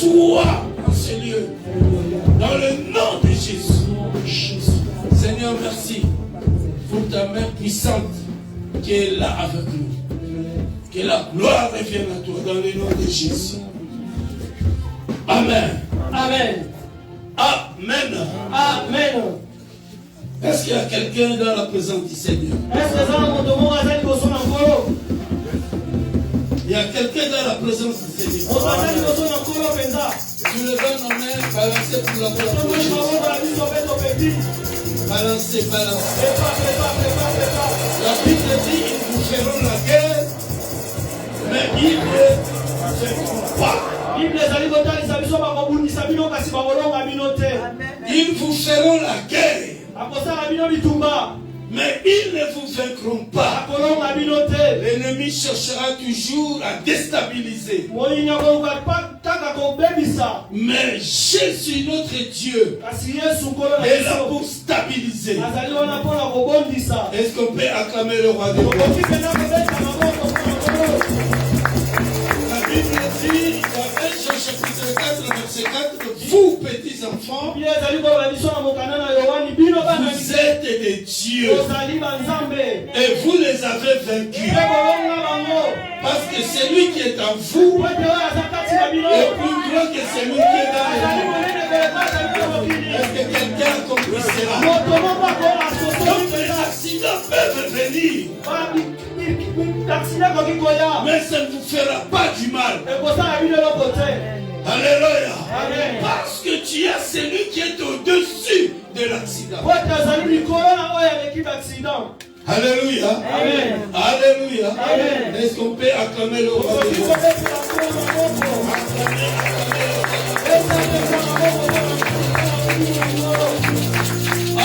soit dans ce lieu. Dans le nom de Jésus. Seigneur, merci pour ta main puissante qui est là avec nous. Que la gloire revienne à toi dans le nom de Jésus. Amen. Amen. Amen. Amen. Est-ce qu'il y a quelqu'un dans la présence du Seigneur? Il y a quelqu'un dans la présence du Seigneur. Tu le veux nommer, balancer pour la gloire de Jésus. Balancer, balancer. La Bible dit ils vous feront la guerre, mais ils ne feront pas. Ils vous feront la guerre, mais ils ne vous vaincront pas. L'ennemi cherchera toujours à déstabiliser. Mais Jésus, notre Dieu, est là pour stabiliser. Est-ce qu'on peut acclamer le roi des rois? La Bible dit, dans 1 Jean chapitre 4, verset 4, vous petits enfants, vous êtes des dieux et vous les avez vaincus. Parce que celui qui est en vous est plus grand que celui qui est dans le monde. Est-ce que quelqu'un a compris cela? Donc les accidents peuvent venir, mais ça ne vous fera pas du mal. Alléluia. Parce que tu as celui qui est au-dessus de l'accident. Alléluia. Amen. Alléluia. Amen. Est-ce qu'on peut acclamer le roi des rois?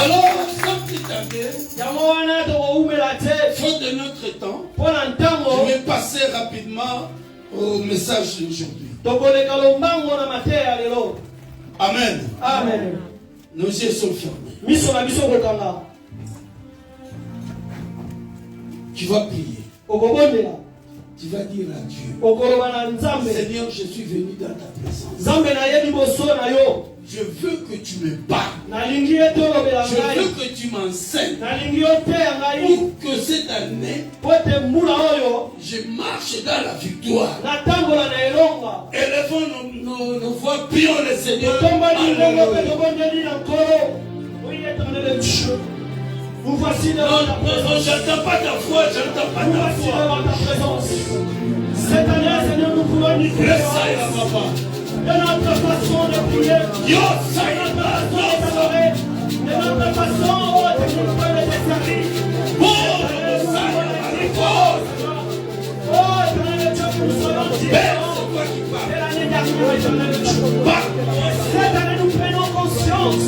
Alors, sans plus tarder, faute de notre temps, je vais passer rapidement au message d'aujourd'hui. Amen. Amen. Nos yeux sont fermés. Tu vas prier. Tu vas dire à Dieu, Seigneur, je suis venu dans ta présence. Je veux que tu me parles. Je veux que tu m'enseignes. Pour que cette année, je marche dans la victoire. Élevons nos voix, prions le Seigneur. Vous voici dans ta présence. J'entends pas ta voix, j'entends pas ta voix. Cette année, Seigneur, nous voulons nous prier. De notre façon de prier. De notre façon de nous faire des services. Oh, éternel Dieu, que nous soyons différents de l'année dernière, éternel Dieu. Cette année, nous prenons conscience de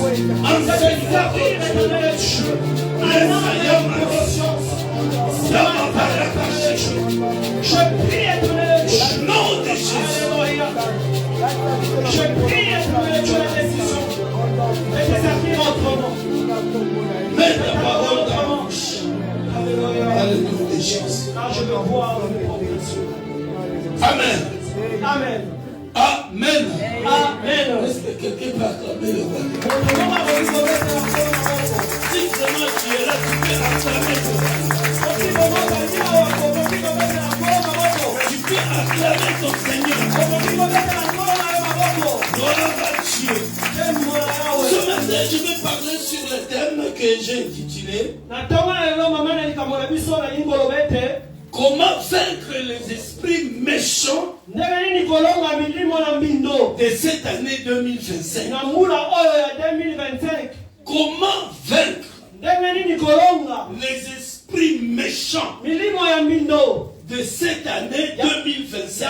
servir, éternel Dieu. Je prie, éternel Dieu. Au nom de Jésus. Je prie, éternel Dieu, la décision de te servir autrement. Mets ta parole dans la bouche. Alléluia de Jésus. Car je veux voir le progression. Amen. Amen. Amen. Amen. Est-ce que quelqu'un peut acclamer le roi? Si vraiment tu es là, tu peux acclamer le roi. Tu peux acclamer ton Seigneur. Gloire à Dieu. Ce matin, je vais parler sur le thème que j'ai intitulé comment vaincre les esprits méchants de cette année 2025. Comment vaincre les esprits méchants de cette année 2025.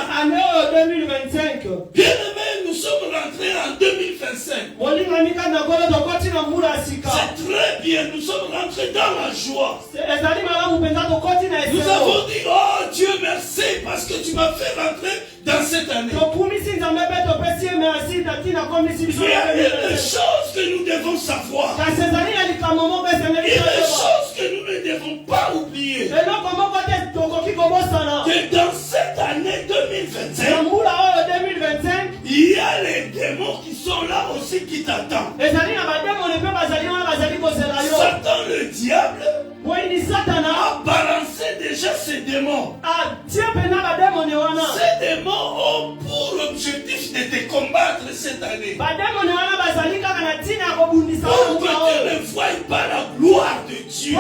Bien aimé, nous sommes rentrés en 2025. C'est très bien, nous sommes rentrés dans la joie. Nous avons dit, oh Dieu merci parce que tu m'as fait rentrer dans cette année. Il y a des choses que nous devons savoir. Il y a des choses que nous ne devons pas oublier. Que dans cette année 2025, il y a les qui t'attend. Satan, le diable, Satan a balancé déjà ses démons. Ces démons ont pour objectif de te combattre cette année. Pour que tu ne voies pas la gloire de Dieu.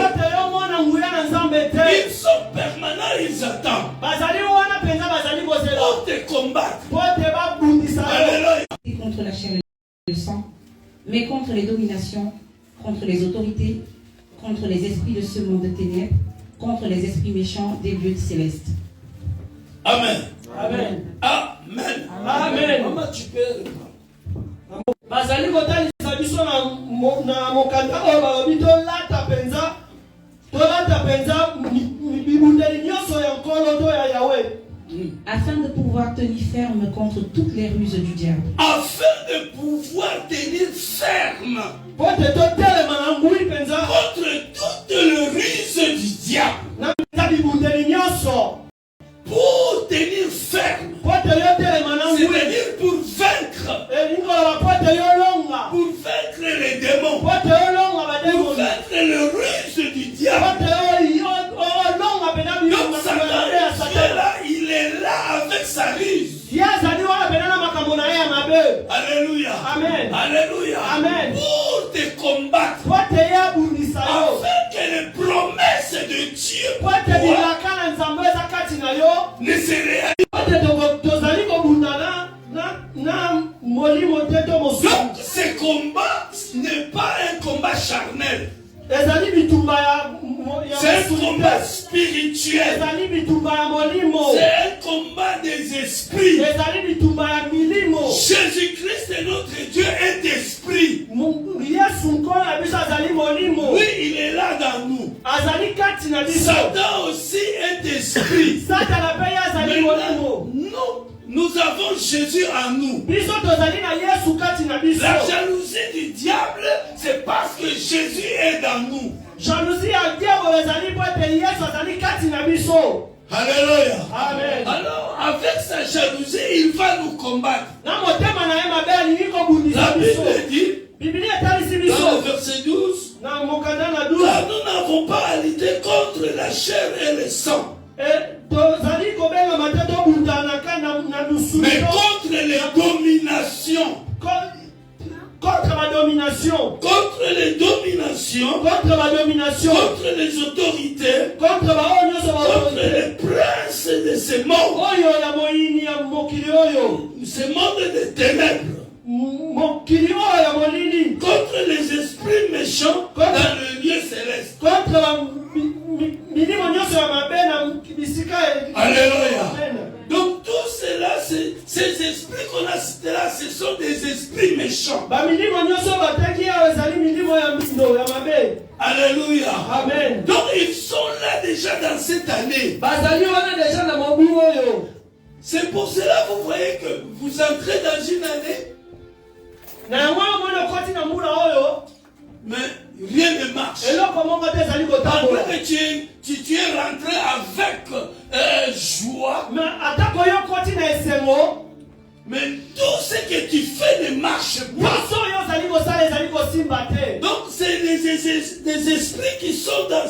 Ils sont permanents, ils attendent. Pour te combattre. Alléluia. Contre la chair et le sang, mais contre les dominations, contre les autorités, contre les esprits de ce monde de ténèbres, contre les esprits méchants des lieux célestes. Amen. Amen. Amen. Amen. Maman, tu peux. Bazali kotalisa biso na mokanda oyo balobi tolata penza bibundeli nyonso ya nkolo to ya Yahweh. Afin de pouvoir tenir ferme contre toutes les ruses du diable. Afin de pouvoir tenir ferme contre toutes les ruses du diable. Pour tenir ferme. C'est-à-dire pour vaincre. Pour vaincre les démons. Pour vaincre les ruses du diable. Donc Satan, il est là avec sa ruse. Alléluia. Amen. Alléluia. Amen. Pour te combattre. Afin que les promesses de Dieu ne se réalisent. Donc ce combat n'est pas un combat charnel. C'est un combat spirituel. C'est un combat des esprits. Jésus-Christ est notre Dieu, est esprit. Oui, il est là dans nous. Satan aussi est esprit. Nous avons Jésus en nous. La jalousie du diable, c'est parce que Jésus est dans nous. Alléluia. Amen. Alors, avec sa jalousie, il va nous combattre. La Bible dit, dans le verset 12, car nous n'avons pas à lutter contre la chair et le sang, mais contre les dominations. Contre la domination. Contre les dominations. Contre la domination. Contre les autorités. Contre les princes de ce monde. Ce monde de ténèbres. Contre les esprits méchants dans le lieu céleste. Alléluia. Donc tout cela, ces esprits qu'on a cités là, ce sont des esprits méchants. Alléluia. Amen. Donc ils sont là déjà dans cette année. C'est pour cela que vous voyez que vous entrez dans une année. Mais rien ne marche. Après que tu es rentré avec joie. Mais tout ce que tu fais ne marche pas. Donc c'est des esprits qui sont dans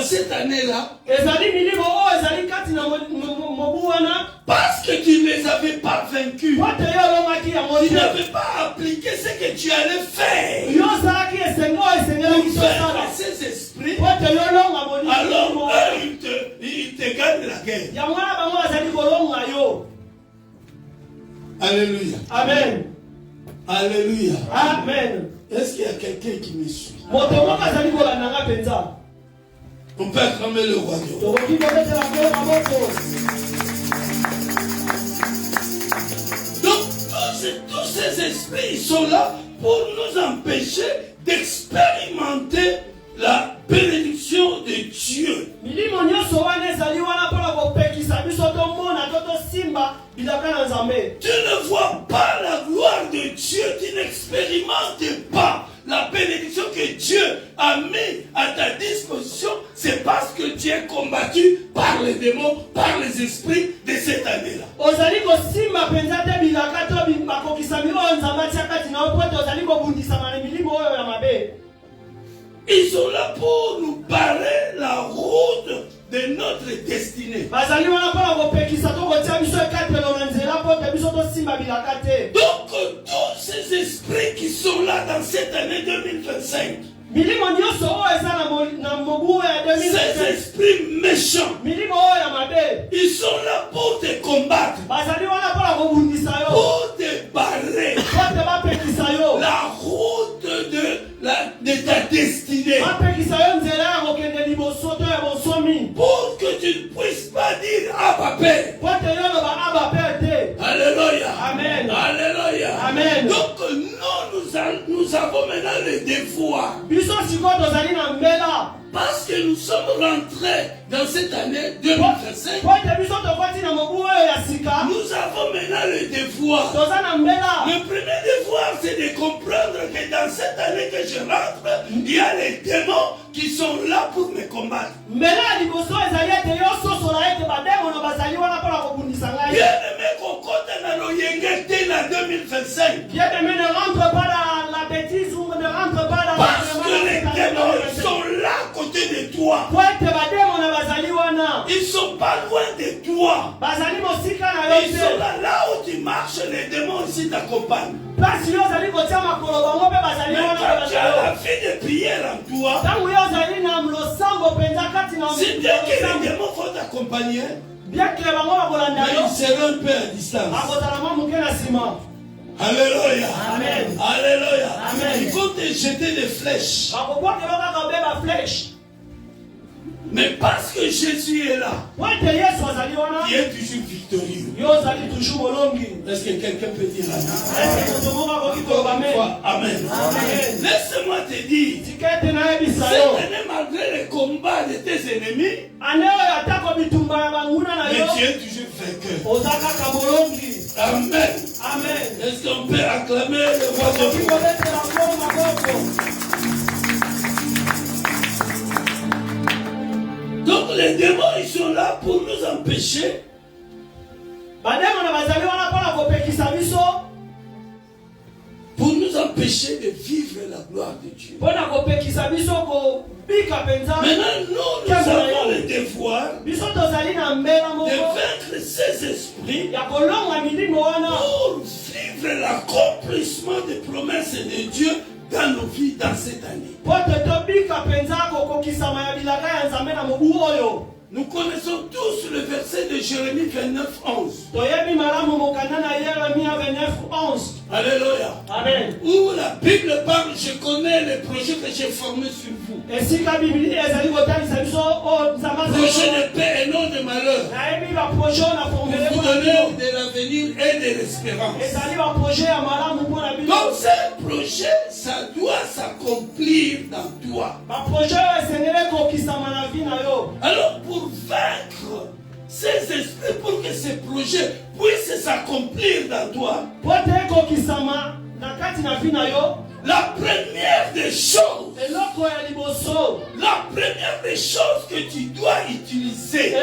cette année-là. Parce que tu ne les avais pas vaincus. Tu n'avais pas appliqué ce que tu allais faire. Pour faire ces esprits. Alors ils te gagnent la guerre. Alléluia. Amen. Alléluia. Amen. Est-ce qu'il y a quelqu'un qui me suit? On peut acclamer le royaume. Donc tous ces esprits ils sont là pour nous empêcher d'expérimenter la bénédiction de Dieu. Tu ne vois pas la gloire de Dieu, tu n'expérimentes pas la bénédiction que Dieu a mis à ta disposition. C'est parce que tu es combattu par les démons, par les esprits de cette année-là. Ils sont là pour nous barrer la route de notre destinée. Donc tous ces esprits qui sont là dans cette année 2025, ces esprits méchants, ils sont là pour te combattre, pour te barrer la route de ta destinée, pour que tu ne puisses pas dire Abba Père. Alléluia. Amen. Alléluia. Amen. Donc nous avons maintenant le devoir, parce que nous sommes rentrés dans cette année 2025, nous avons maintenant le devoir. Le premier devoir, c'est de comprendre que dans cette année que je rentre, il y a les démons qui sont là pour me combattre. Bien-aimé, Kokota na Loyengete na 2025. Bien-aimé, ne rentre pas dans la bêtise ou ne rentre pas dans parce que les démons sont là à côté de toi. Ils sont pas loin de toi. Ils sont là où tu marches, les démons aussi t'accompagnent. Mais quand tu as la vie de prière en toi, c'est bien que les démons vont t'accompagner, mais ils seront un peu à distance. Alléluia. Amen. Alléluia. Amen. Il faut te jeter des flèches. Mais parce que Jésus est là, il est toujours victorieux. Est-ce que quelqu'un peut dire Amen? Amen. Laisse-moi te dire, cette année, malgré les combats de tes ennemis, mais tu es toujours vainqueur. Amen. Amen. Est-ce qu'on peut acclamer le roi de Dieu? Donc les démons, ils sont là pour nous empêcher de vivre la gloire de Dieu. Maintenant, nous avons le devoir de vaincre ces esprits pour vivre l'accomplissement des promesses de Dieu dans nos vies dans cette année. Nous connaissons tous le verset de Jérémie 29:11. Alléluia. Amen. Où la Bible parle, je connais les projets que j'ai formés sur vous. Projet de paix et non de malheur. Pour vous donner de l'avenir et de l'espérance. Donc ce projet, ça doit s'accomplir dans toi. Alors pour vaincre ces esprits, pour que ces projets puissent s'accomplir dans toi, la première des choses que tu dois utiliser,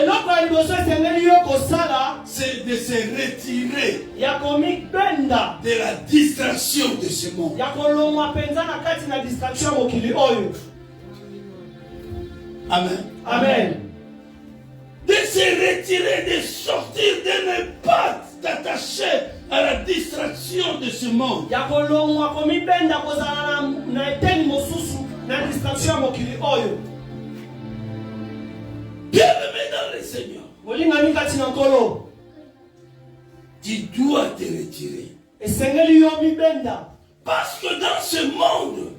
c'est de se retirer de la distraction de ce monde. Amen. Amen. De se retirer, de sortir, de ne pas t'attacher à la distraction de ce monde. Bien-aimé dans le Seigneur, tu dois te retirer. Parce que dans ce monde,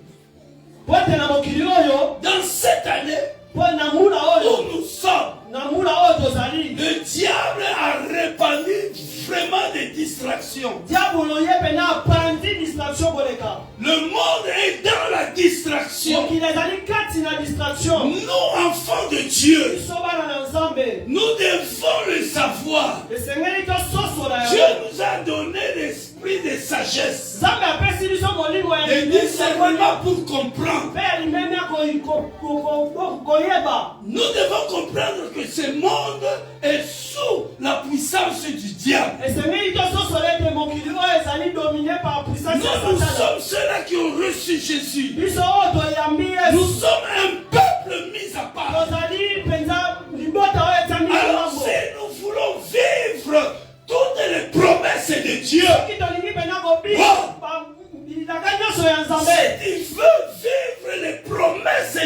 dans cette année où nous sommes, le diable a répandu vraiment des distractions. Le monde est dans la distraction. Nous, enfants de Dieu, nous devons le savoir. Dieu nous a donné l'esprit de sagesse, de discernement pour comprendre. Nous devons comprendre que ce monde est sous la puissance du diable. Nous sommes ceux-là qui ont reçu Jésus. Nous sommes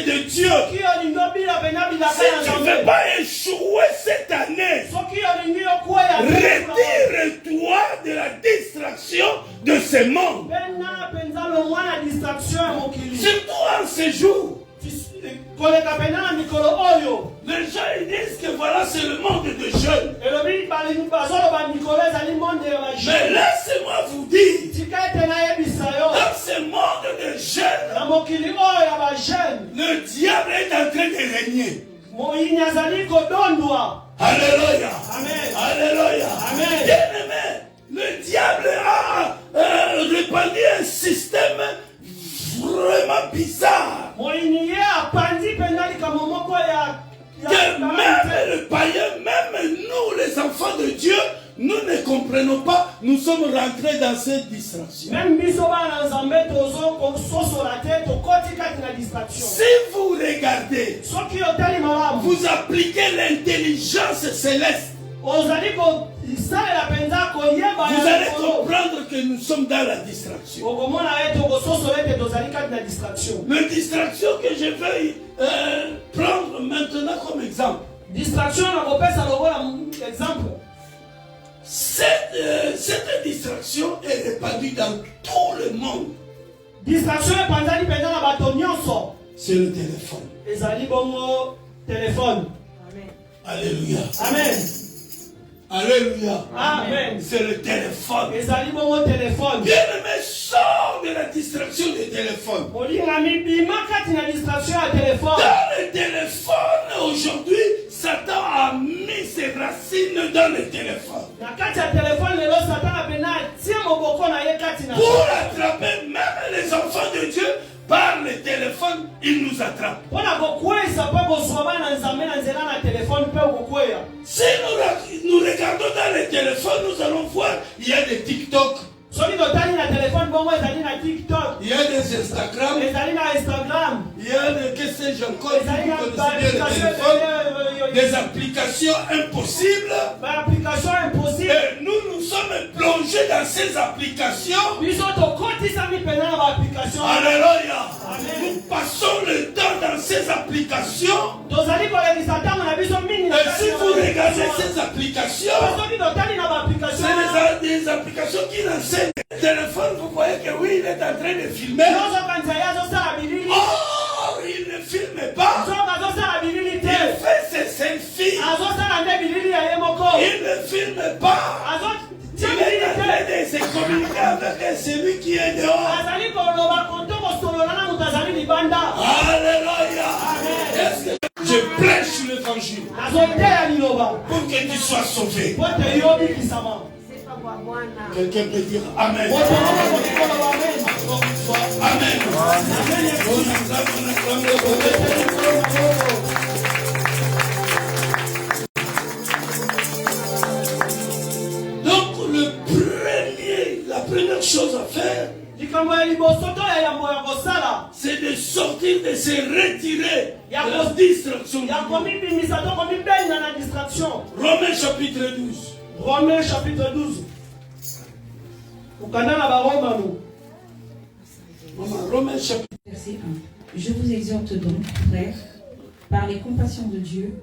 de Dieu, si tu ne veux pas échouer cette année, retire-toi de la distraction de ce monde. Surtout en ce jour. Les gens ils disent que voilà c'est le monde de jeunes. Mais laissez-moi vous dire, dans ce monde de jeunes, le diable est en train de régner. Alléluia. Amen. Alléluia. Amen. Bien-aimé, le diable a répandu un système vraiment bizarre. Que même le païen, même nous les enfants de Dieu, nous ne comprenons pas, nous sommes rentrés dans cette distraction. Si vous regardez, vous appliquez l'intelligence céleste, vous allez comprendre que nous sommes dans la distraction. La distraction que je vais prendre maintenant comme exemple. Cette distraction est répandue dans tout le monde. C'est le téléphone. Alléluia. Amen. Alléluia. Amen. C'est le téléphone. Bien-aimé, sors de la distraction du téléphone. Dans le téléphone, aujourd'hui, Satan a mis ses racines dans le téléphone. Pour attraper même les enfants de Dieu, par le téléphone, il nous attrape. Si nous regardons dans le téléphone, nous allons voir, il y a des TikTok. Il y a des Instagram. Il y a des, que sais-je encore, des applications impossibles. Et nous sommes plongés dans ces applications. Alléluia. Nous passons le temps dans ces applications. Et si vous regardez ces applications, c'est des applications qui l'enseignent. Le téléphone, vous voyez que oui, il est en train de filmer. Oh, il ne filme pas. Il fait ses selfies. Il ne filme pas. Il est en train de se communiquer avec celui qui est dehors. Alléluia. Est-ce que je prêche l'évangile pour que tu sois sauvé? Quelqu'un peut dire Amen. Amen. Donc la première chose à faire, c'est de sortir, de se retirer de la distraction. Romains chapitre 12. Romains chapitre 12. Romains chapitre. Verset 1. Je vous exhorte donc, frères, par les compassions de Dieu,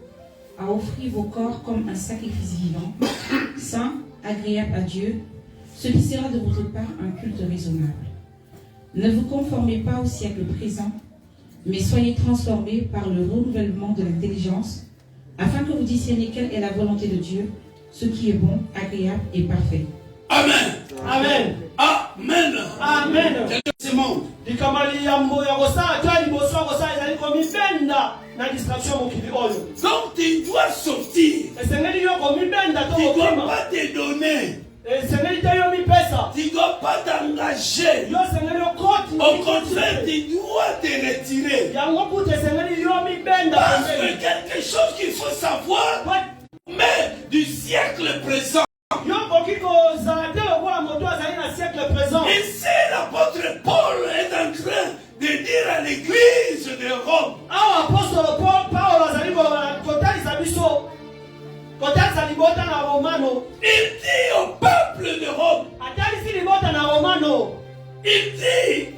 à offrir vos corps comme un sacrifice vivant, saint, agréable à Dieu, ce qui sera de votre part un culte raisonnable. Ne vous conformez pas au siècle présent, mais soyez transformés par le renouvellement de l'intelligence, afin que vous discerniez quelle est la volonté de Dieu, ce qui est bon, agréable et parfait. Amen. Amen. Amen. Amen. C'est monde. Donc tu dois sortir. Tu ne dois pas te donner. Tu ne dois pas t'engager. Au contraire, tu dois te retirer. Parce que quelque chose qu'il faut savoir, mais du siècle présent. Ici, l'apôtre Paul est en train de dire à l'église de Rome. Il dit au peuple de Rome. Il dit,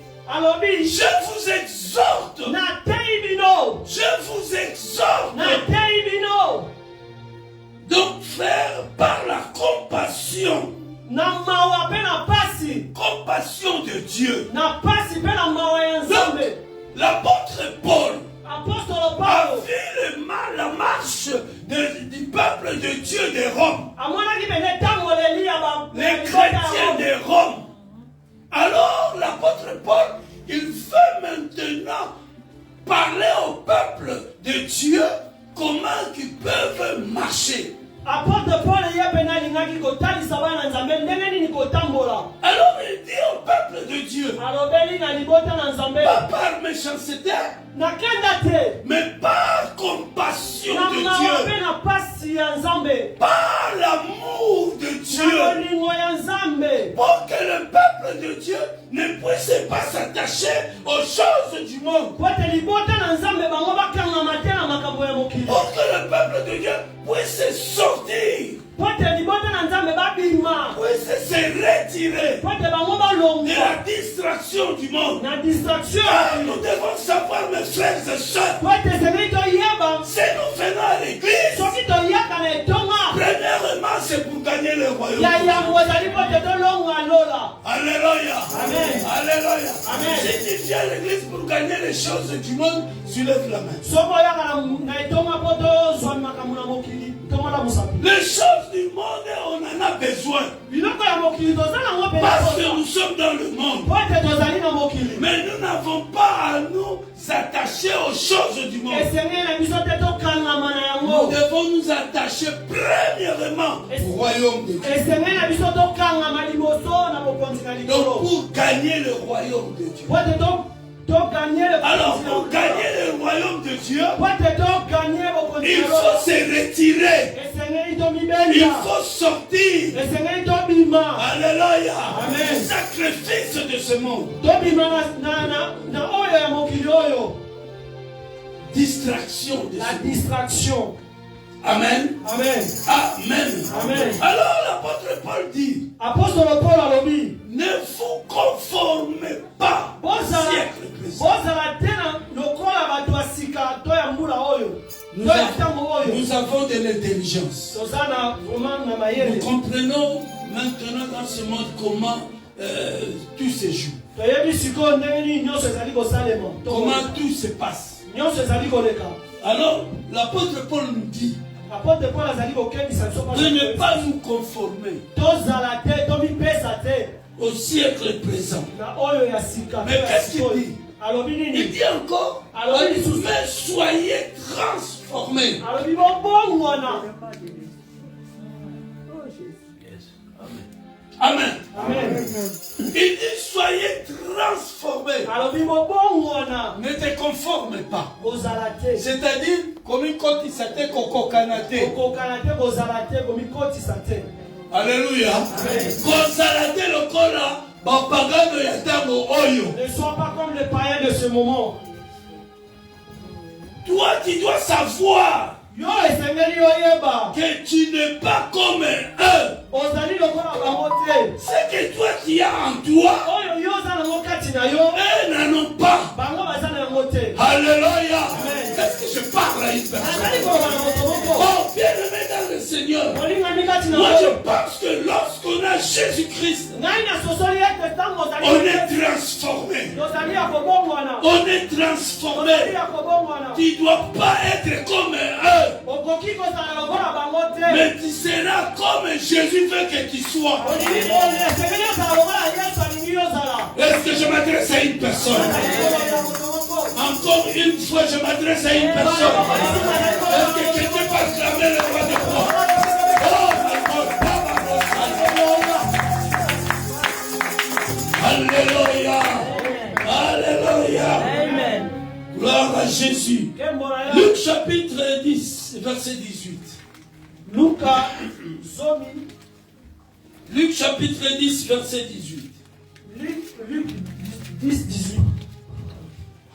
je vous exhorte peuple de Dieu de Rome, les chrétiens de Rome. Alors l'apôtre Paul, il veut maintenant parler au peuple de Dieu comment ils peuvent marcher. Alors il dit au peuple de Dieu, pas par méchanceté, mais par compassion de Dieu, par l'amour de Dieu, pour que le peuple de Dieu ne puisse pas s'attacher aux choses du monde, pour que le peuple de Dieu puisse sortir, puisse se retirer de la distraction du monde. Nous devons savoir, mes frères et sœurs, si nous venons à l'église, premièrement, c'est pour gagner le royaume. Alléluia. Alléluia. Si tu viens à l'église pour gagner les choses du monde, tu lèves la main. Les choses du monde, on en a besoin. Parce que nous sommes dans le monde. Mais nous n'avons pas à nous attacher aux choses du monde. Nous devons nous attacher premièrement au royaume de Dieu. Donc pour gagner le royaume de Dieu. Alors pour gagner le royaume de Dieu, il faut se retirer. Il faut sortir. Alléluia. Le sacrifice de ce monde. Distraction de ce distraction. Amen. Amen. Amen. Amen. Alors l'apôtre Paul dit, ne vous conformez pas au siècle présent. Nous avons de l'intelligence. Nous comprenons maintenant dans ce monde comment tout se joue. Comment tout se passe. Alors l'apôtre Paul nous dit de ne pas nous conformer au siècle présent. Mais qu'est-ce qu'il dit? Il dit encore, mais soyez transformés. Amen. Amen. Il dit soyez transformés. Ne te conforme pas. C'est-à-dire, comme une côte qui s'attelle au canate. Alléluia. Ne sois pas comme les païens de ce moment. Toi, tu dois savoir que tu n'es pas comme eux. C'est que toi tu as en toi, eux n'en ont pas. Alléluia. Est-ce que je parle à une personne? Oh, bien-aimé dans le Seigneur, moi je pense que lorsqu'on a Jésus-Christ, on est transformé. On est transformé. Tu ne dois pas être comme eux. Mais tu seras comme Jésus veut que tu sois. Est-ce que je m'adresse à une personne? Encore une fois, je m'adresse à une personne. Est-ce que quelqu'un va acclamer le roi des rois? Oh, Alléluia. Alléluia. Amen. Gloire à Jésus. Luc chapitre 10, verset 18. Luc chapitre 10, verset 18. Luc 10, 18.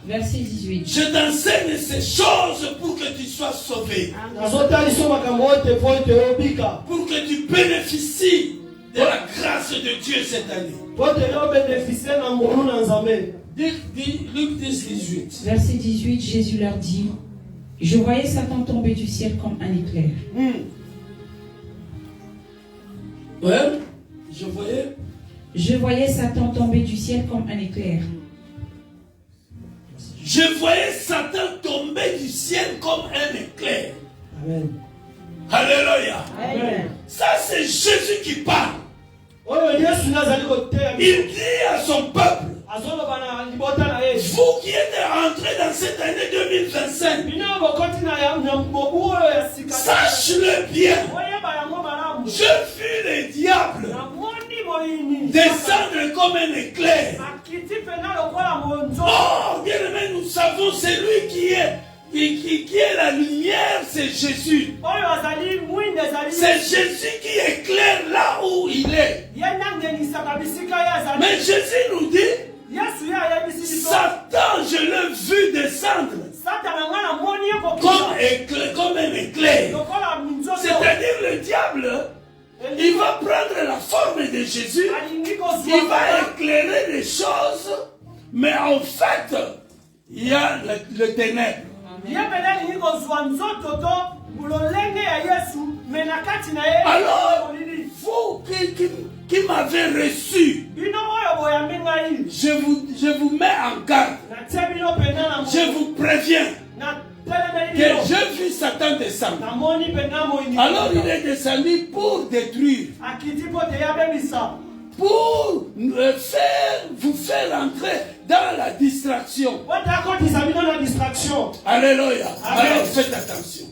Verset 18. Je t'enseigne ces choses pour que tu sois sauvé. Pour que tu bénéficies de la grâce de Dieu cette année. Luc 10, 18. Verset 18, Jésus leur dit, je voyais Satan tomber du ciel comme un éclair. Ouais, je voyais Satan tomber du ciel comme un éclair. Je voyais Satan tomber du ciel comme un éclair. Amen. Alléluia. 2025. Sache-le bien. Je vis le diable descendre comme un éclair. Oh, bien aimé, nous savons, c'est lui qui est la lumière, c'est Jésus. C'est Jésus qui éclaire là où il est. Mais Jésus nous dit, Satan, je l'ai vu descendre comme un éclair. C'est-à-dire le diable, il va prendre la forme de Jésus, il va éclairer les choses, mais en fait, il y a le ténèbre. Alors, vous qui m'avez reçu, je vous mets en garde. Je vous préviens que je vis Satan descendre. Alors il est descendu pour détruire, pour vous faire entrer dans la distraction. Alléluia. Alors faites attention.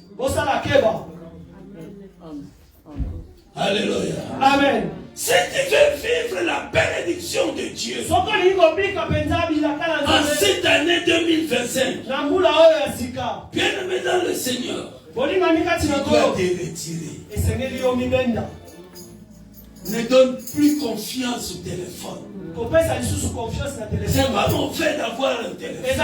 Alléluia. Amen. Si tu veux vivre la bénédiction de Dieu en cette année 2025, bien aimé dans le Seigneur, tu dois te retirer. Ne donne plus confiance au téléphone. C'est pas mauvais d'avoir un téléphone,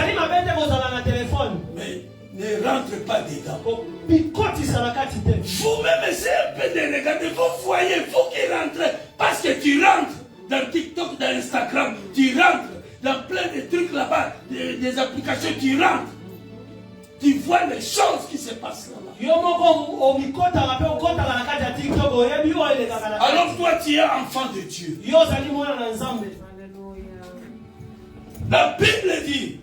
mais ne rentre pas dedans. Vous-même essayez un peu de regarder. Vous voyez, vous qui rentrez, parce que tu rentres dans TikTok, dans Instagram, tu rentres dans plein de trucs là-bas, des applications, tu rentres. Tu vois les choses qui se passent là-bas. Alors toi, tu es enfant de Dieu. La Bible dit,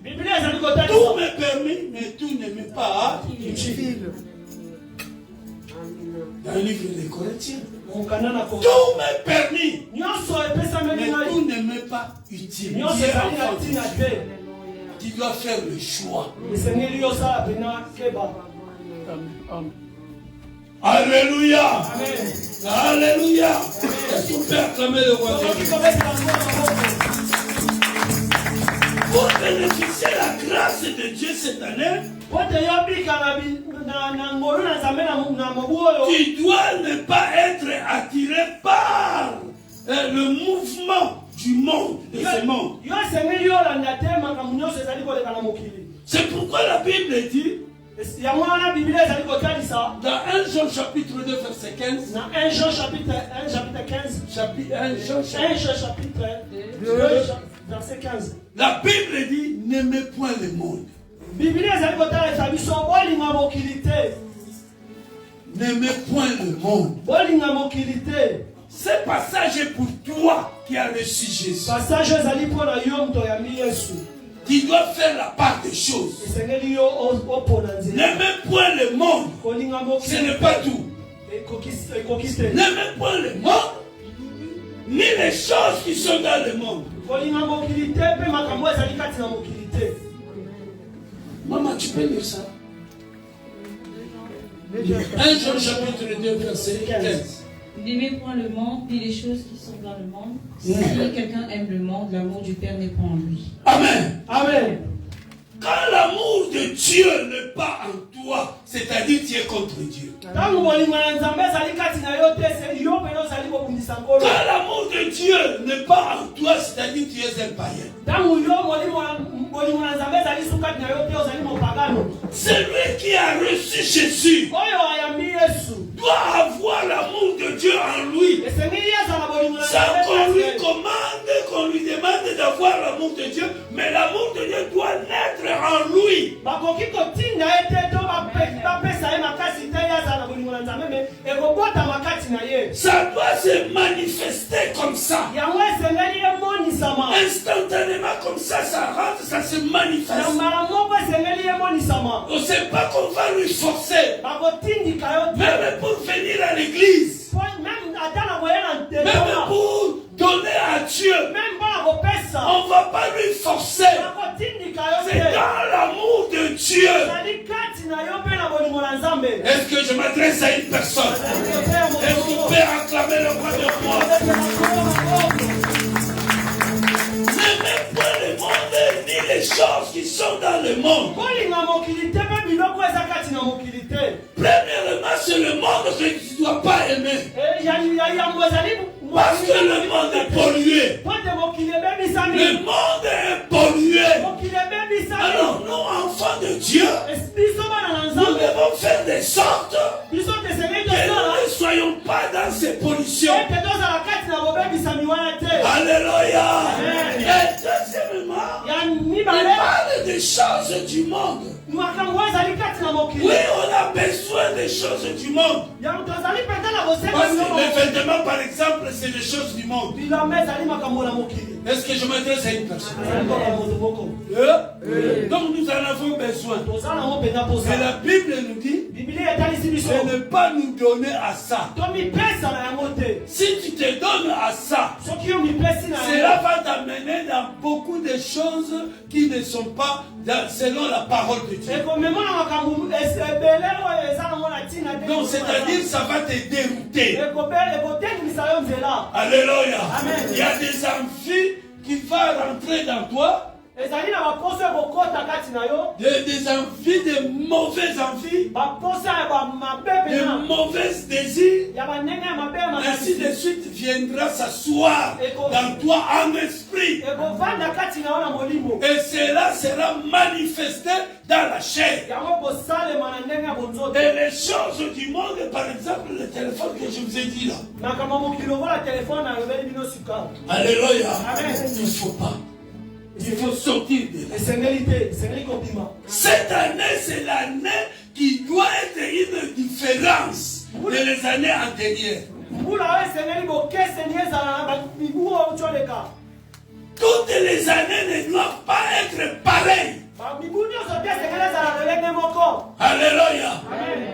tout m'est permis, mais tout ne m'est pas utile. Dans le livre des Corinthiens, tout m'est permis, mais tout ne m'est pas utile. Tu dois faire le choix. Alléluia. Alléluia. Est-ce qu'on peut acclamer le roi de Dieu? Pour bénéficier de la grâce de Dieu cette année, tu dois ne pas être attiré par le mouvement du monde, de ce monde. C'est pourquoi la Bible dit, dans 1 Jean chapitre 2 verset 15, 1 Jean chapitre 2 verset 15, la Bible dit, n'aimez point le monde. N'aimez point le monde. Ce passage est pour toi qui as reçu Jésus. Tu dois faire la part des choses. N'aimez point le monde. Ce n'est pas tout. N'aimez point le monde, ni les choses qui sont dans le monde. Maman, tu peux lire ça? 1 Jean chapitre 2 verset 15. N'aimez point le monde, ni les choses qui sont dans le monde. Si quelqu'un aime le monde, l'amour du Père n'est pas en lui. Amen. Amen. Quand l'amour de Dieu n'est pas en toi, c'est-à-dire tu es contre Dieu. Quand l'amour de Dieu n'est pas en toi, c'est-à-dire tu es un païen. Celui qui a reçu Jésus doit avoir l'amour de Dieu en lui. Sans qu'on lui commande, qu'on lui demande d'avoir l'amour de Dieu, mais l'amour de Dieu doit naître en lui. Ça doit se manifester comme ça. Instantanément comme ça rentre, ça se manifeste. On ne sait pas qu'on va lui forcer. Même pour venir à l'église. Même pour donner à Dieu. On va va pas lui forcer. C'est dans l'amour de Dieu. Est-ce que je m'adresse à une personne? Est-ce qu'on peut acclamer le roi de roi? N'aimez pas le monde ni les choses qui sont dans le monde. Premièrement, c'est le monde que tu ne dois pas aimer. Parce que le monde est pollué. Le monde est pollué. Alors, nous, enfants de Dieu, nous devons faire de sorte que nous ne soyons pas dans ces pollutions. Alléluia. Et deuxièmement, il parle des choses du monde. Oui, on a besoin des choses du monde. Parce que les vêtements, par exemple, c'est des choses du monde. Est-ce que je m'adresse à une personne? Donc nous en avons besoin. Et la Bible nous dit de ne pas nous donner à ça. Si tu te donnes à ça, cela va t'amener dans beaucoup de choses qui ne sont pas selon la parole de Dieu. Donc c'est-à-dire ça va te dérouter. Alléluia. Il y a des amphis qui vont rentrer dans toi. Des envies, de mauvaises envies, de mauvais désirs, ainsi de suite viendra s'asseoir dans toi en esprit. Et cela sera manifesté dans la chair. Et les choses du monde, par exemple le téléphone que je vous ai dit là. Alléluia. Il ne faut pas. Il faut sortir de là. Cette année, c'est l'année qui doit être une différence de les années antérieures. Toutes les années ne doivent pas être pareilles. Alléluia.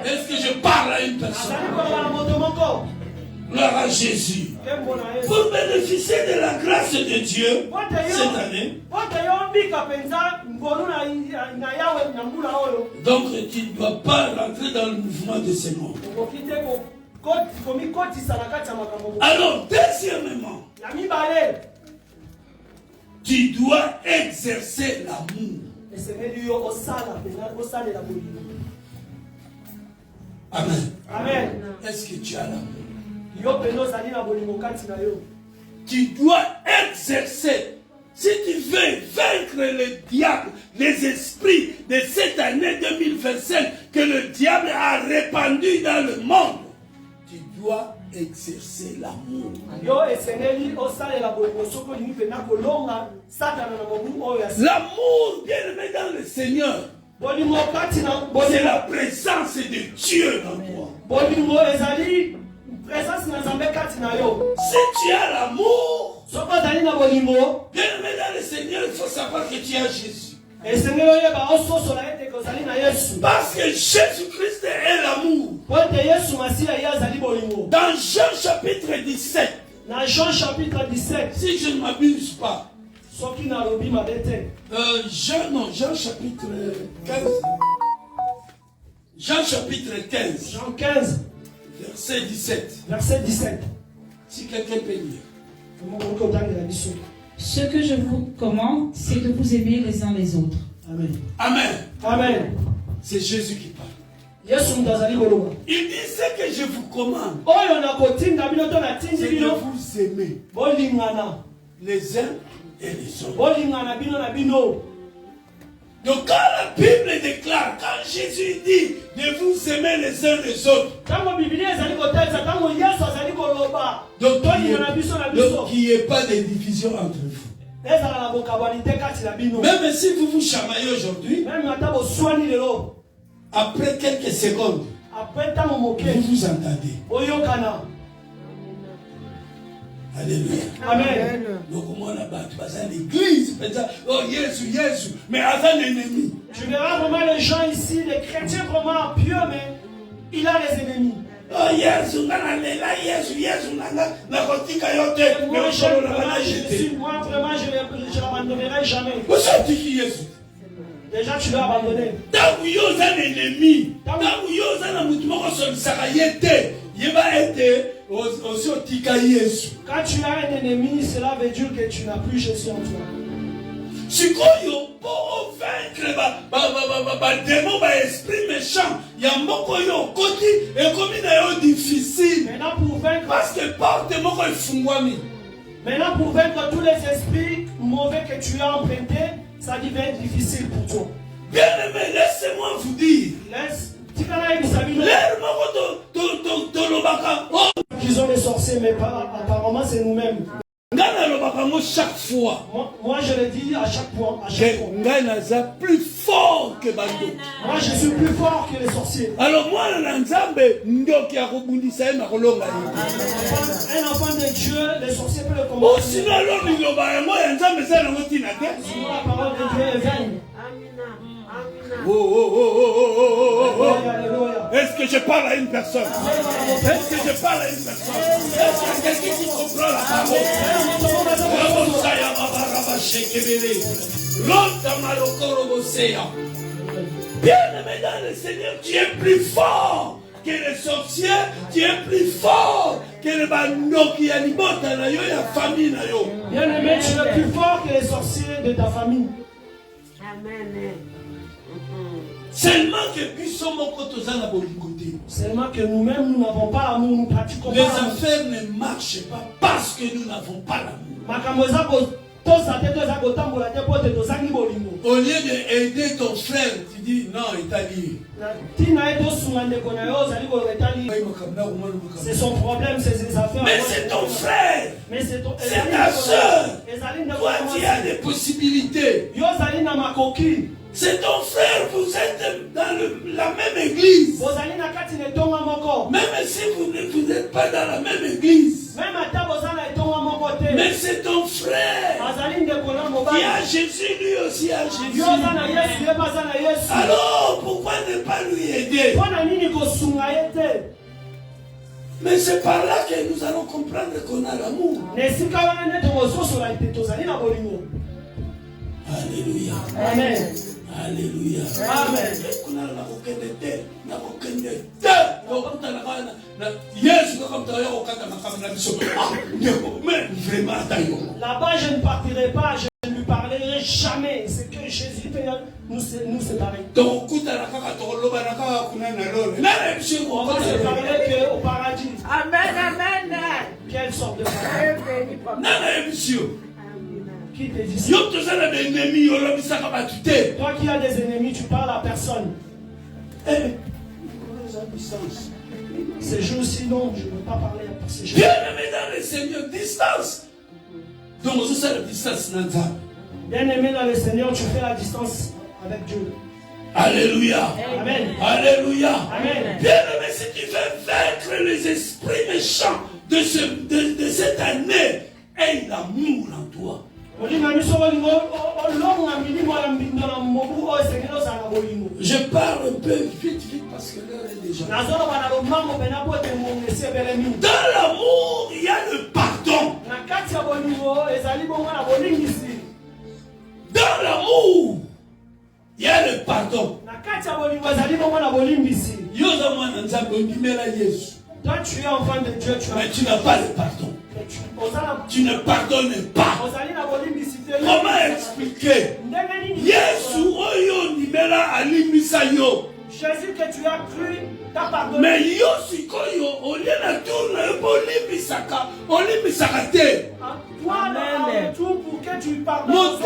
Est-ce que je parle à une personne? Gloire à Jésus. Pour bénéficier de la grâce de Dieu cette année, donc tu ne dois pas rentrer dans le mouvement de ces mondes. Alors, deuxièmement, tu dois exercer l'amour. Amen. Amen. Est-ce que tu as l'amour? Tu dois exercer. Si tu veux vaincre le diable, les esprits de cette année 2025 que le diable a répandu dans le monde, tu dois exercer l'amour. L'amour, bien aimé dans le Seigneur, c'est la présence de Dieu dans toi. Si tu as l'amour, bien aimé dans le Seigneur, il faut savoir que tu as Jésus. Parce que Jésus-Christ est l'amour. Dans Jean chapitre 17, si je ne m'abuse pas, Jean chapitre 15. Jean chapitre 15. Jean 15. Verset 17. Verset 17. Si quelqu'un peut lire. Ce que je vous commande, c'est de vous aimer les uns les autres. Amen. Amen. Amen. C'est Jésus qui parle. Il dit ce que je vous commande, c'est de vous aimer les uns et les autres. Donc quand la Bible déclare, quand Jésus dit de vous aimer les uns les autres, donc il n'y ait pas de division entre vous. Même si vous vous chamaillez aujourd'hui, après quelques secondes, vous vous entendez. Alléluia. Amen. Donc, moi, là-bas, tu vas à l'église, oh, Jésus, mais à un ennemi. Tu verras vraiment les gens ici, les chrétiens vraiment pieux, mais il a les ennemis. Oh Yesu, nganalela Yesu, nakotika yote. Moi, vraiment, je l'abandonnerai jamais. Déjà, tu l'as abandonné. Tant que vous êtes un ennemi, tant que vous êtes un mouton, quand tu as un ennemi, cela veut dire que tu n'as plus Jésus en toi. Si vous pour vaincre démon, esprit méchant, il y a un côté et comme difficile. Maintenant pour vaincre, parce que porte moko efungwami. Maintenant pour vaincre tous les esprits mauvais que tu as empruntés, ça devient difficile pour toi. Bien aimé, laissez-moi vous dire. Qu'ils ont les sorciers, mais apparemment c'est nous-mêmes. Chaque fois. Moi je le dis à chaque fois. Plus fort que Bando. Moi je suis plus fort que les sorciers. Alors moi, un enfant de Dieu, les sorciers peuvent le combattre. combattre. Sinon alors, sinon la parole de Dieu est vaine. Est-ce que je parle à une personne? Est-ce que je parle à une personne? Est-ce que quelqu'un qui comprend la parole? Bien aimé dans le Seigneur, tu es plus fort que les sorciers, tu es plus fort que les bandos qui alimentent la famille. Bien aimé, tu es plus fort que les sorciers de ta famille. Amen. Seulement que nous-mêmes, nous n'avons pas l'amour, nous pratiquons pas. Les affaires ne marchent pas parce que nous n'avons pas l'amour. Au lieu d'aider ton frère, tu dis non, il t'a dit. C'est son problème, c'est ses affaires. Mais c'est ton frère. C'est ta soeur. Toi, tu as des possibilités. C'est ton frère, vous êtes dans la même église. Même si vous n'êtes pas dans la même église. Mais c'est ton frère qui a Jésus, lui aussi a Jésus. Alors pourquoi ne pas lui aider? Mais c'est par là que nous allons comprendre qu'on a l'amour. Alléluia. Amen. Alléluia. Amen. Là-bas, je ne partirai pas, je ne lui parlerai jamais. C'est que Jésus peut nous séparer. On va se parler qu'au paradis. Amen, amen. Quelle sorte de paradis? Qui te dit ça? Toi qui as des ennemis, tu parles à personne. Ces jours-ci, non, je ne veux pas parler à ces gens. Bien aimé dans le Seigneur, distance. Donc, c'est la distance. Bien aimé dans le Seigneur, tu fais la distance avec Dieu. Alléluia. Amen. Alléluia. Amen. Bien aimé, si tu veux vaincre les esprits méchants de cette année, aie l'amour en toi. Je parle un peu vite parce que l'heure est déjà. Dans l'amour, il y a le pardon. Dans l'amour, il y a le pardon. Toi, tu es enfant de Dieu, mais tu n'as pas le pardon. Tu ne pardonnes pas. Comment expliquer? Jésus que tu as cru, t'as pardonné. Mais yo sikoyo, au lieu de tourner, toi, tout pour que tu pardonnes.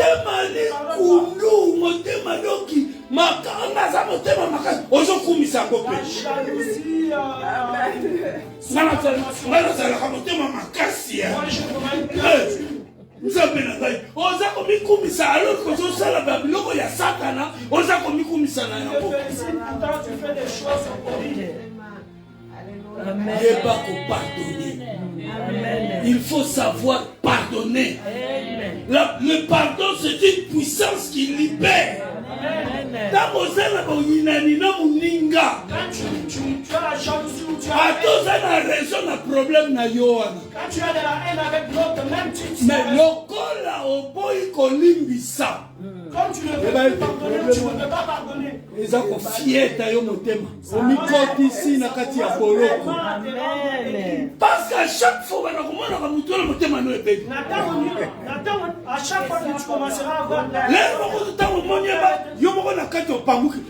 Il faut savoir pardonner. Le pardon, c'est une puissance qui libère. Quand tu as la jalousie ou tu as a raison na problème na yoana. Quand tu as de la haine avec l'autre, même tu Mais lokola oboyi kolimbisa. Comme tu ne veux pas pardonner, tu ne peux pas pardonner. Eza ko fieta yo motema. Omikoti ici na kati ya boloko. Parce qu'à chaque fois on a komona ka mutu na motema no ebeli. À chaque fois que tu commenceras à avoir de la haine. Lelo ko tango monyeba yo moko na kati opamuki.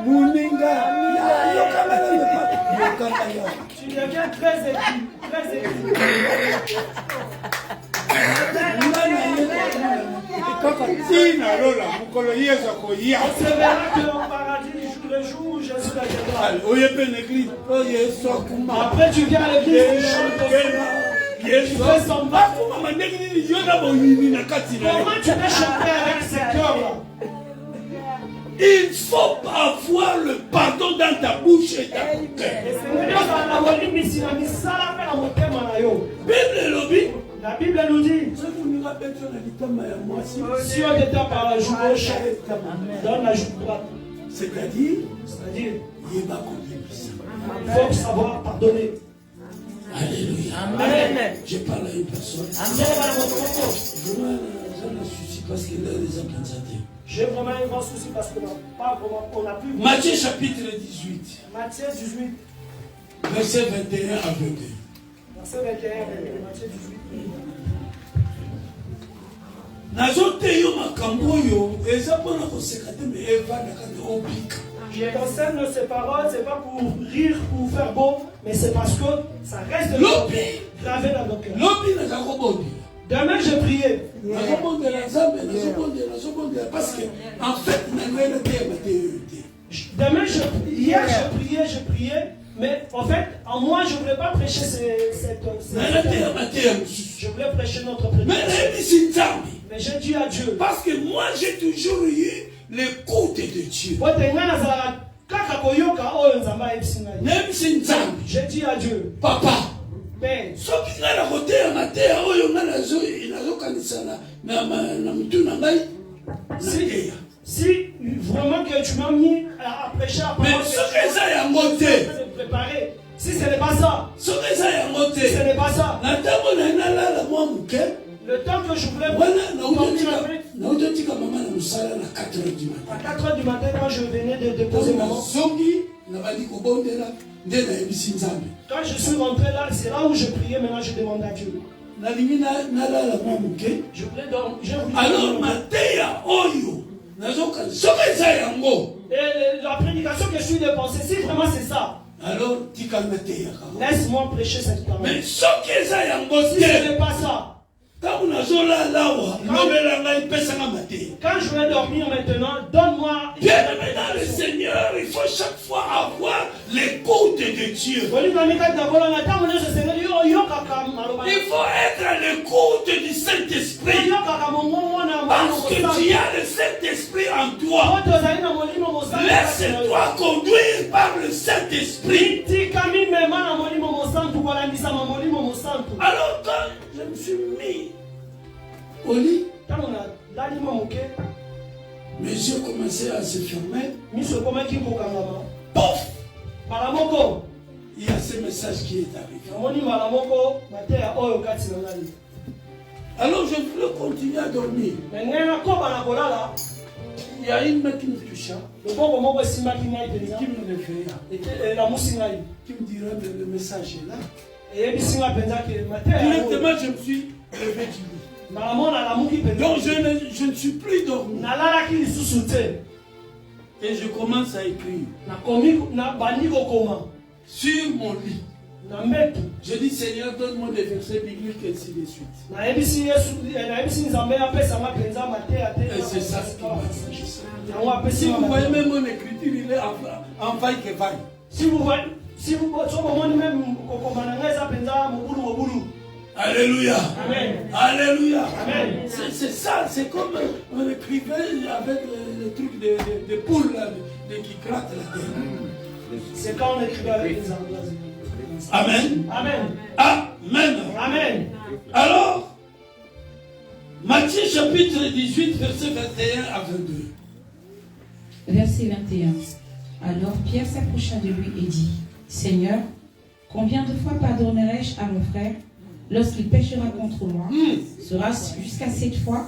Muninga tu deviens très écrit, très écrit. On se verra qu'en paradis le jour où Jésus viendra. Après tu viens à l'église, tu chantes. Tu fais semblant. Comment tu peux chanter avec ce cœur-là? Il faut avoir le pardon dans ta bouche et ta cœur. La Bible nous dit, si on était par la joue gauche, donne la joue droite. C'est-à-dire, il faut savoir pardonner. Alléluia. Amen. Je parle à une personne. Parce qu'il a des enfants. J'ai vraiment un grand souci parce qu'on n'a plus. Matthieu chapitre 18. Matthieu 18. Verset 21 à 22. Verset 21 à Matthieu 18. Je t'enseigne ces paroles, c'est pas pour rire ou faire beau, mais c'est parce que ça reste gravé dans nos cœurs. Demain, je priais. Parce que, en fait, demain, hier, je priais, mais en fait, en moi, je ne voulais pas prêcher cette je voulais prêcher notre prédication. Mais j'ai dit à Dieu. Parce que moi, j'ai toujours eu l'écoute de Dieu. J'ai dit à Dieu. Papa. Mais si vraiment que tu m'as mis à prêcher à parole, préparer. Si ce n'est pas ça, si ce n'est pas ça, le temps que je voulais dormir à 4h du matin, quand je venais de déposer maman, quand je suis rentré là, c'est là où je priais, maintenant je demande à Dieu. Je voulais dormir. Alors, Matéa, Oyo, et la prédication que je suis dépensée, si vraiment c'est ça, alors, laisse-moi prêcher cette parole. Mais si ce n'est pas ça, quand je vais dormir maintenant, donne-moi. Bien aimé dans le Seigneur, il faut chaque fois avoir l'écoute de Dieu. Il faut être à l'écoute du Saint-Esprit. Parce que tu as le Saint-Esprit en toi. Laisse-toi conduire par le Saint-Esprit. Alors quand je me suis mis au lit, mes yeux commençaient à se fermer. Pouf! Il y a ce message qui est arrivé. Alors je voulais continuer à dormir. Il y a une main qui me toucha, qui me réveilla, qui me dira que le message est là. Directement, je me suis levé du lit. Donc je ne suis plus dormi. Et je commence à écrire sur mon lit. Je dis Seigneur, donne-moi des versets bibliques et ainsi de suite. Et c'est ça ce qui m'a fait. Si vous voyez même mon écriture, il est en vaille que vaille. Si vous voyez même Alléluia. Amen. Alléluia. Amen. C'est ça, c'est comme on écrivait avec le truc de poules qui grattent la terre. C'est quand on écrivait avec les anglais. Amen. Amen. Amen. Amen. Alors, Matthieu chapitre 18, verset 21 à 22. Verset 21. Alors Pierre s'approcha de lui et dit, Seigneur, combien de fois pardonnerai-je à mon frère lorsqu'il péchera contre moi? Sera-ce jusqu'à 7 fois?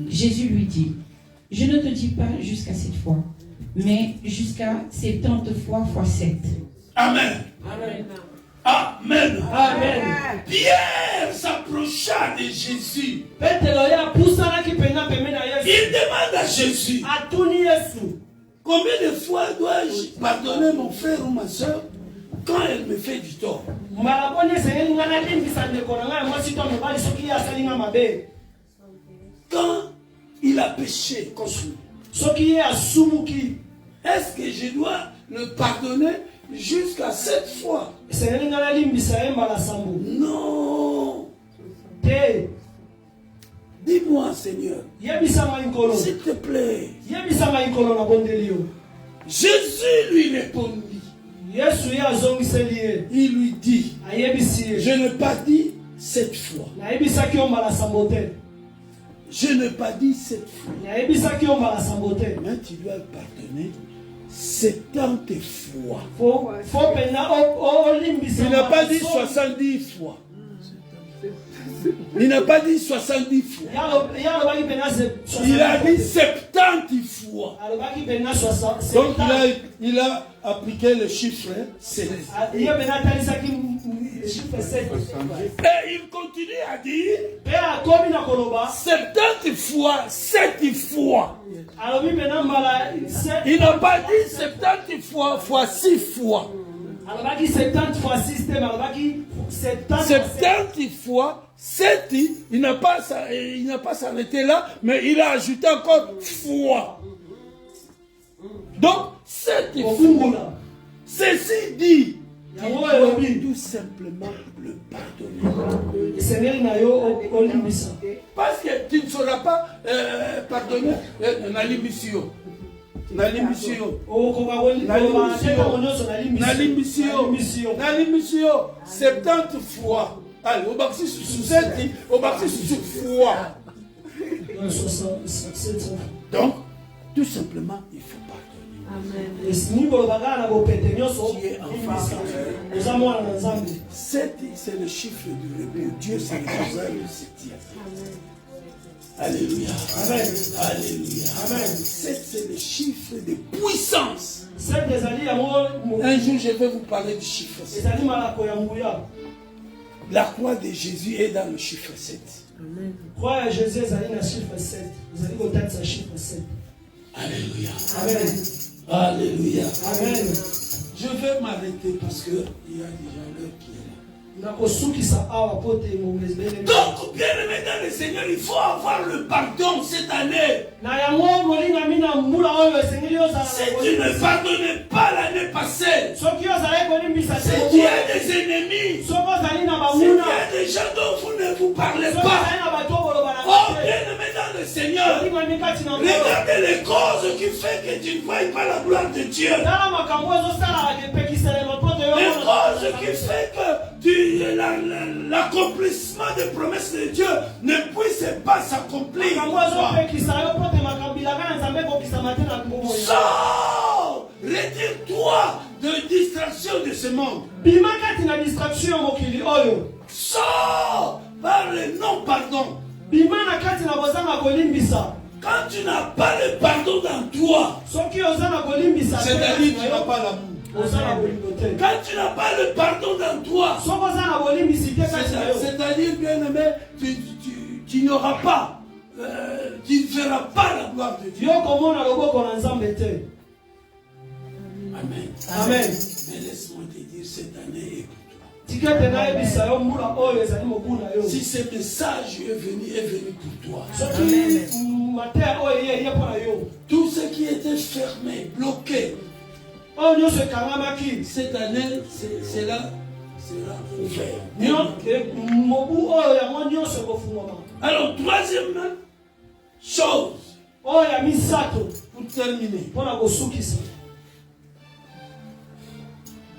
Jésus lui dit, je ne te dis pas jusqu'à 7 fois, mais jusqu'à 70 fois fois 7. Amen. Amen. Amen. Amen. Pierre s'approcha de Jésus. Petelo ya pusana ki pena pemena Il Yesu. demande à Jésus, Atuni Yesu. combien de fois dois-je pardonner mon frère ou ma soeur quand elle me fait du tort? Mbala boni sengeli ngana limbisa ndeko na ngai mwasi to mobali soki ye asali nga mabe. Quand il a péché contre nous, Soki ye asumuki. est-ce que je dois le pardonner jusqu'à 7 fois? Sengeli ngana limbisa ye mbala sambo. Non. Te. Dis-moi, Seigneur, Yebisa ngai nkolo. s'il te plaît. Yebisa ngai nkolo na bondeli yo. Jésus lui répondit. Yesu ye azongiseli ye. Il lui dit, Ayebisi ye. je n'ai pas dit 7 fois. Nayebisaki yo mbala sambo te. Je n'ai pas dit 7 fois. Nayebisaki yo mbala sambo te. Mais tu dois pardonner 70 fois. Fo pena olimbisa. Il n'a pas dit 70 fois. Il n'a pas dit 70 fois. Yalobaki pena se. Il a dit 70 fois. Alobaki pena 60. Donc il a appliqué le chiffre 7. Ye pena talisaki chiffre 7. Et il continue à dire Pe akomi na koloba. 70 fois, 7 fois. Alobi pena mbala 7. Il n'a pas dit 70 fois 6 fois. Alobaki 70 fois 6 te alobaki 70 fois 7, il n'a pas s'arrêté là, mais il a ajouté encore fois. Donc, 7 fois. Ceci dit, il faut tout simplement le pardonner. Sengeli na yo olimbisa. Parce que tu ne sauras pas pardonner Nalimbisio. Nalimbisio. Nalimbisio. Nalimbisio. 70 fois. Allez, au baxi sous 7, au baxi sous fois. Donc, tout simplement, il faut pardonner. Amen. 7, c'est le chiffre du repos. Dieu s'en réserve le 7e. Alléluia. Amen. Alléluia. Amen. 7, c'est le chiffre de puissance. Un Un jour, je vais vous parler du chiffre 7. La croix de Jésus est dans le chiffre 7. Amen. Croix à Jésus est dans le chiffre 7. Vous allez au tête de chiffre 7. Alléluia. Amen. Alléluia. Amen. Je vais m'arrêter parce qu'il y a déjà l'heure qui est là. Donc, bien aimé dans le Seigneur, il faut avoir le pardon cette année. Si tu ne pardonnais pas l'année passée, si tu as des ennemis, si tu as des gens dont vous ne vous parlez pas, oh bien aimé dans le Seigneur, regardez les causes qui font que tu ne vois pas la gloire de Dieu. Les causes qui font que l'accomplissement des promesses de Dieu ne puisse pas s'accomplir. Sors, retire-toi de distraction de ce monde. Sors par le non-pardon. Quand tu n'as pas le pardon dans toi, c'est-à-dire que tu n'as pas l'amour. Quand tu n'as pas le pardon dans toi, c'est-à-dire, bien aimé, tu n'auras pas, tu ne feras pas la gloire de Dieu. Amen. Amen. Mais laisse-moi te dire, cette année est pour toi. Si ce message est venu pour toi. Tout ce qui était fermé, bloqué, cette année, cela sera ouvert. Alors, troisième chose, pour terminer,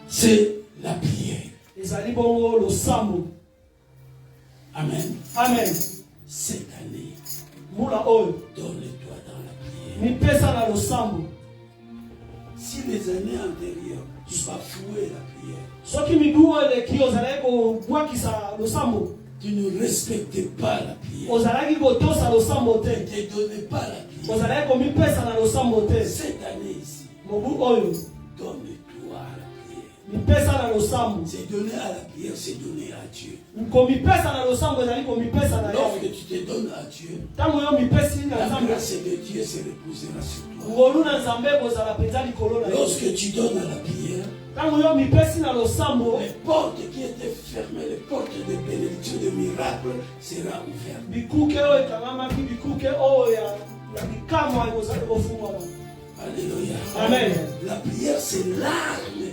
c'est la prière. Amen. Amen. Cette année, Mula oyo. donne-toi dans la prière. Mi pesa na losambo. Si les années antérieures, tu bafouais la prière, Soki mibu eleki ozalaki kobwakisa losambo. tu ne respectais pas la prière, Ozalaki kotosa losambo tu te. ne te donnais pas la prière. Ozalaki komipesa na losambo te. Cette année ici, Mobu oyo. donne-toi à la prière. Mipesa na losambo. C'est donner à la prière, c'est donner à Dieu. Komipesa na losambo ezali komipesa na Lorsque Yawe. tu te donnes à Dieu, Tango yo mipesi na la Nzambe. grâce de Dieu se reposera sur toi. Ngolu na Nzambe kozala penza likolo na yo. Lorsque tu donnes à la prière, Tango yo mipesi na losambo. les portes qui étaient fermées, les portes de bénédiction, de miracles, seront ouvertes. Bikuke oyo ekangamaki bikuke oyo ya bikamwa ekozali kofungwama. Alléluia. Amen. La prière, c'est l'arme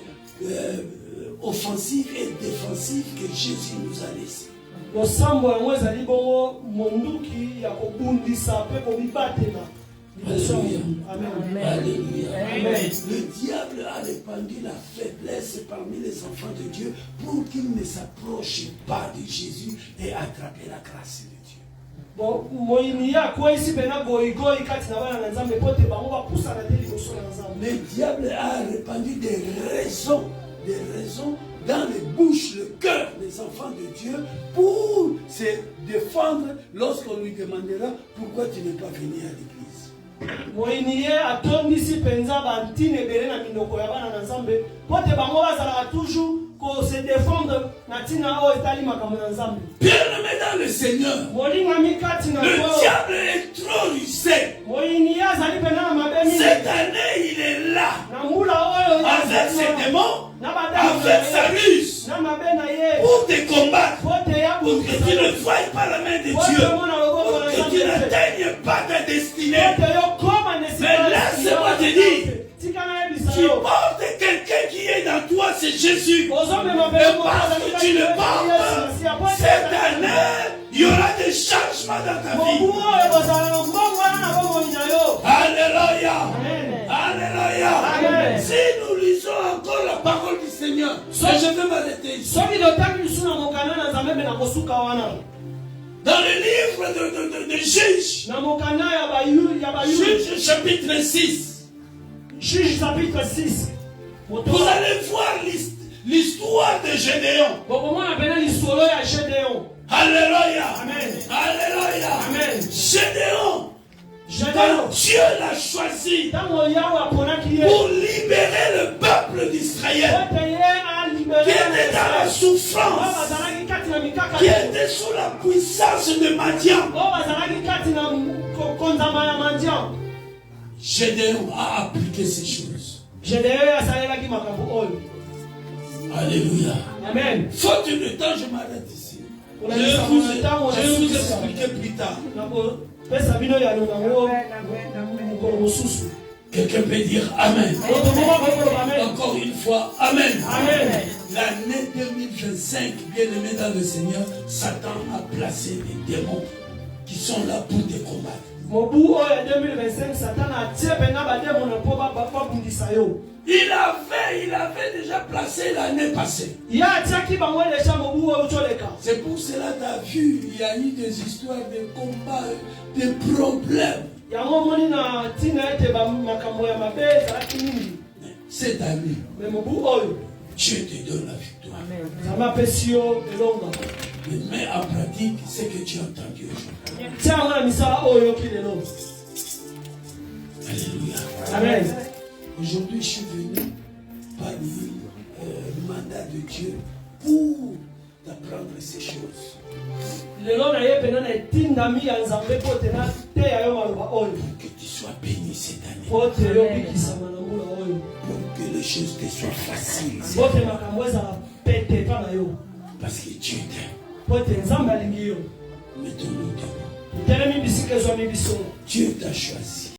offensive et défensive que Jésus nous a laissée. Losambo yango ezali bongo monduki ya kobundisa mpe komibatela. Alléluia. Amen. Alléluia. Amen. Le diable a répandu la faiblesse parmi les enfants de Dieu pour qu'ils ne s'approchent pas de Jésus et attraper la grâce de Dieu. Bon, moyini ya kwesi pena goigoi kati na bana na Nzambe pote bango bapusana te liboso na Nzambe. Le diable a répandu des raisons dans les bouches, le cœur des enfants de Dieu pour se défendre lorsqu'on lui demandera pourquoi tu n'es pas venu à l'église. Moyini ye atondisi penza bantine ebele na minoko ya bana na Nzambe pote bango bazalaka toujours ko se défendre na tina oyo etali makambo na Nzambe. Bien-aimé dans le Seigneur, Molingami kati na le yo. diable est trop rusé. Moyini ye azali pena na mabe mingi. Cette année, il est là Na mbula oyo avec ses démons, na badamu avec sa ruse na mabe na ye. pour te combattre, Pote ya pour que tu ne voies pas la main de Dieu, pour que tu n'atteignes pas ta destinée. Mais laisse-moi te dire, tu portes quelqu'un qui est dans toi, c'est Jésus. Et parce que tu le portes, cette année, il y aura des changements dans ta vie. Alléluia. Alléluia. Amen. Si nous lisons encore la parole du Seigneur, je vais m'arrêter ici. Dans le livre de Juges, Juges chapitre 6, Juge chapitre 6. vous allez voir l'histoire de Gédéon. Alléluia. Amen. Alléluia. Amen. Gédéon, quand Dieu l'a choisi pour libérer le peuple d'Israël qui était dans la souffrance, qui était sous la puissance de Madian. Gédéon a appliqué ces choses. Alléluia. Amen. Faute de temps, je m'arrête ici. Je vais vous expliquer plus tard. Quelqu'un peut dire Amen. Encore une fois, Amen. Amen. L'année 2025, bien-aimé dans le Seigneur, Satan a placé des démons qui sont là pour te combattre. Il avait déjà placé l'année passée. C'est pour cela que tu as vu, il y a eu des histoires de combats, des problèmes. Cette année, Dieu te donne la victoire. Mais mets en pratique ce que tu as entendu aujourd'hui. Alléluia. Amen. Aujourd'hui, je suis venu parmi le mandat de Dieu pour t'apprendre ces choses. Pour que tu sois béni cette année. Pour que les choses te soient faciles. Parce que Dieu t'aime. Mettons-nous debout. Dieu t'a choisi.